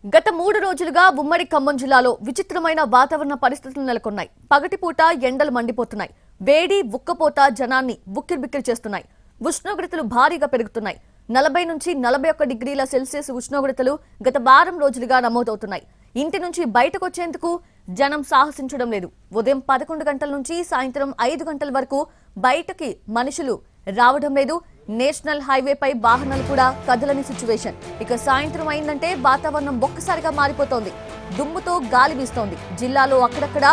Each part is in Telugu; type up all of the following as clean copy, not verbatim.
గత 3 రోజులుగా ఉమ్మడి ఖమ్మం జిల్లాలో విచిత్రమైన వాతావరణ పరిస్థితులు నెలకొన్నాయి. పగటిపూట ఎండలు మండిపోతున్నాయి. వేడి ఉక్కపోత జనాన్ని బుక్కిరిబిక్కిరి చేస్తున్నాయి. ఉష్ణోగ్రతలు భారీగా పెరుగుతున్నాయి. 40 నుంచి 41 డిగ్రీల సెల్సియస్ ఉష్ణోగ్రతలు గత వారం రోజులుగా నమోదవుతున్నాయి. ఇంటి నుంచి బయటకు వచ్చేందుకు జనం సాహసించడం లేదు. ఉదయం 11 గంటల నుంచి సాయంత్రం 5 గంటల వరకు బయటకి మనుషులు రావడం లేదు. నేషనల్ హైవేపై వాహనాలు కూడా కదలని సిచ్యువేషన్. ఇక సాయంత్రం అయిందంటే వాతావరణం ఒక్కసారిగా మారిపోతోంది. దుమ్ముతో గాలి వీస్తోంది. జిల్లాలో అక్కడక్కడ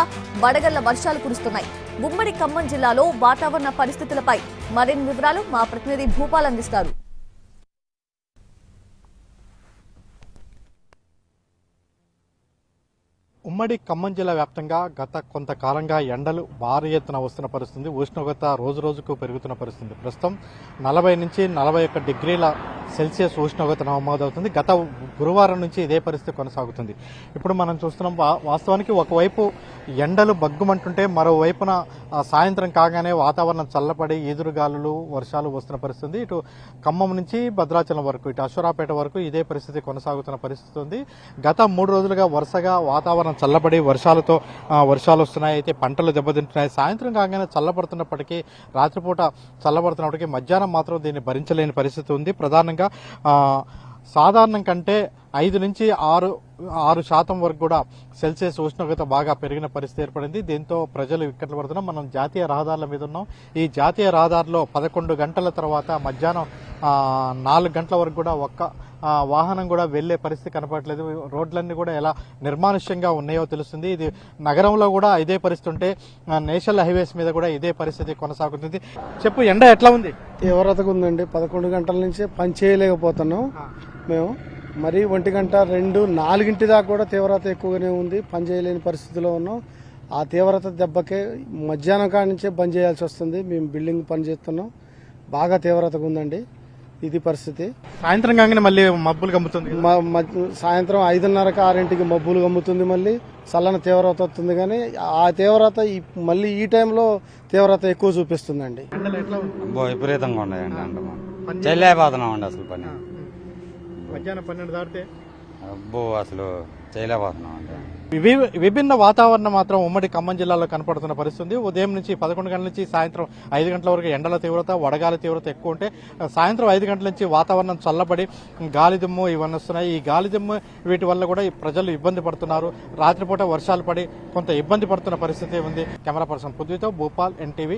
వడగళ్ల వర్షాలు కురుస్తున్నాయి. ఉమ్మడి ఖమ్మం జిల్లాలో వాతావరణ పరిస్థితులపై మరిన్ని వివరాలు మా ప్రతినిధి భూపాల్ అందిస్తారు. ఉమ్మడి ఖమ్మం జిల్లా వ్యాప్తంగా గత కొంతకాలంగా ఎండలు భారీ ఎత్తున వస్తున్న పరిస్థితి. ఉష్ణోగ్రత రోజు రోజుకు పెరుగుతున్న పరిస్థితి. ప్రస్తుతం 40 నుంచి 41 డిగ్రీల సెల్సియస్ ఉష్ణోగ్రత నమోదవుతుంది. గత గురువారం నుంచి ఇదే పరిస్థితి కొనసాగుతుంది. ఇప్పుడు మనం చూస్తున్నాం, వాస్తవానికి ఒకవైపు ఎండలు బగ్గుమంటుంటే మరోవైపున సాయంత్రం కాగానే వాతావరణం చల్లపడి ఈదురుగాలులు వర్షాలు వస్తున్న పరిస్థితి. ఇటు ఖమ్మం నుంచి భద్రాచలం వరకు, ఇటు అశ్వరాపేట వరకు ఇదే పరిస్థితి కొనసాగుతున్న పరిస్థితి ఉంది. గత 3 రోజులుగా వరుసగా వాతావరణం చల్లబడి వర్షాలు వస్తున్నాయి. అయితే పంటలు దెబ్బతింటున్నాయి. సాయంత్రం కాగానే చల్లబడుతున్నప్పటికీ, రాత్రిపూట చల్లబడుతున్నప్పటికీ మధ్యాహ్నం మాత్రం దీన్ని భరించలేని పరిస్థితి ఉంది. ప్రధానంగా సాధారణం కంటే 5 నుంచి 6% వరకు కూడా సెల్సియస్ ఉష్ణోగ్రత బాగా పెరిగిన పరిస్థితి ఏర్పడింది. దీంతో ప్రజలు ఇక్కట్లు పడుతున్నాం. మనం జాతీయ రహదారుల మీద ఉన్నాం. ఈ జాతీయ రహదారిలో 11 గంటల తర్వాత మధ్యాహ్నం 4 గంటల వరకు కూడా ఒక్క వాహనం కూడా వెళ్లే పరిస్థితి కనపడట్లేదు. రోడ్లన్నీ కూడా ఎలా నిర్మానుష్యంగా ఉన్నాయో తెలుస్తుంది. ఇది నగరంలో కూడా ఇదే పరిస్థితి ఉంటే నేషనల్ హైవేస్ మీద కూడా ఇదే పరిస్థితి కొనసాగుతుంది. చెప్పు, ఎండ ఎట్లా ఉంది? తీవ్రతగా ఉందండి. 11 గంటల నుంచి పని చేయలేకపోతున్నాం మేము. మరి 1 గంట 2, 4 దాకా కూడా తీవ్రత ఎక్కువగానే ఉంది. పని చేయలేని పరిస్థితిలో ఉన్నాం. ఆ తీవ్రత దెబ్బకే మధ్యాహ్నం కాడి నుంచే బంద్ చేయాల్సి వస్తుంది. మేము బిల్డింగ్ పని చేస్తున్నాం. బాగా తీవ్రతగా ఉందండి. ఇది పరిస్థితి. సాయంత్రం కాగానే మళ్ళీ మబ్బులు కమ్ముతుంది. సాయంత్రం 5:30కి 6ంటికి మబ్బులు కమ్ముతుంది. మళ్ళీ చల్లని తీవ్రత వస్తుంది. కానీ ఆ తీవ్రత మళ్ళీ ఈ టైంలో తీవ్రత ఎక్కువ చూపిస్తుందండి. విపరీతంగా ఉన్నాయండి. చేయలేకపోతున్నాం అండి అసలు పని. మధ్యాహ్నం 12 దాటితే అసలు చేయలేకపోతున్నాం అండి. విభిన్న వాతావరణం మాత్రం ఉమ్మడి ఖమ్మం జిల్లాలో కనపడుతున్న పరిస్థితి. ఉదయం నుంచి 11 గంటల నుంచి సాయంత్రం 5 గంటల వరకు ఎండల తీవ్రత, వడగాలి తీవ్రత ఎక్కువ ఉంటే, సాయంత్రం 5 గంటల నుంచి వాతావరణం చల్లబడి గాలి దుమ్ము ఇవన్నీ వస్తున్నాయి. ఈ గాలి దుమ్ము వీటి వల్ల కూడా ప్రజలు ఇబ్బంది పడుతున్నారు. రాత్రిపూట వర్షాలు పడి కొంత ఇబ్బంది పడుతున్న పరిస్థితి ఉంది. కెమెరా పర్సన్ పృథ్వీతో భూపాల్, NTV.